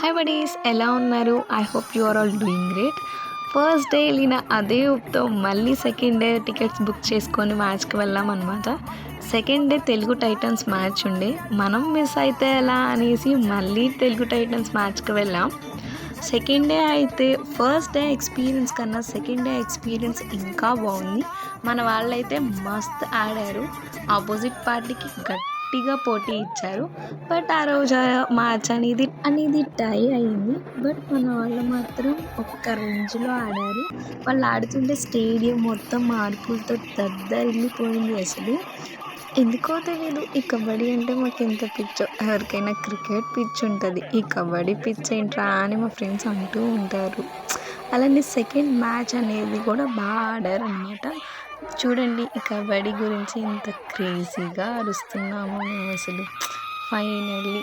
Hi buddies, ఎలా ఉన్నారు? I hope you are all doing great. First day వెళ్ళిన అదే ఊపుతో మళ్ళీ సెకండ్ డే టికెట్స్ బుక్ చేసుకొని మ్యాచ్కి వెళ్ళాం అనమాట. Second day Telugu Titans match ఉండే, మనం మిస్ అయితే ఎలా అనేసి మళ్ళీ తెలుగు టైటన్స్ మ్యాచ్కి వెళ్ళాం. సెకండ్ డే అయితే ఫస్ట్ డే ఎక్స్పీరియన్స్ కన్నా సెకండ్ డే ఎక్స్పీరియన్స్ ఇంకా బాగుంది. మన వాళ్ళైతే మస్త్ ఆడారు, ఆపోజిట్ పార్టీకి గట్టిగా పోటీ ఇచ్చారు. బట్ ఆ రోజు మ్యాచ్ అనేది టై అయింది. బట్ మన వాళ్ళు మాత్రం ఒక్క రేంజ్లో ఆడారు. వాళ్ళు ఆడుతుంటే స్టేడియం మొత్తం మార్పులతో దద్దరిల్లిపోయింది. అసలు ఎందుకో తెలియదు, ఈ కబడ్డీ అంటే మాకు ఎంత పిచ్చో. ఎవరికైనా క్రికెట్ పిచ్ ఉంటుంది, ఈ కబడ్డీ పిచ్ ఏంట్రా అని మా ఫ్రెండ్స్ అంటూ ఉంటారు. అలానే సెకండ్ మ్యాచ్ అనేది కూడా బాగా ఆడారు అనమాట. చూడండి, ఈ కబడ్డీ గురించి ఇంత క్రేజీగా అరుస్తున్నాము మేము అసలు. ఫైనల్లీ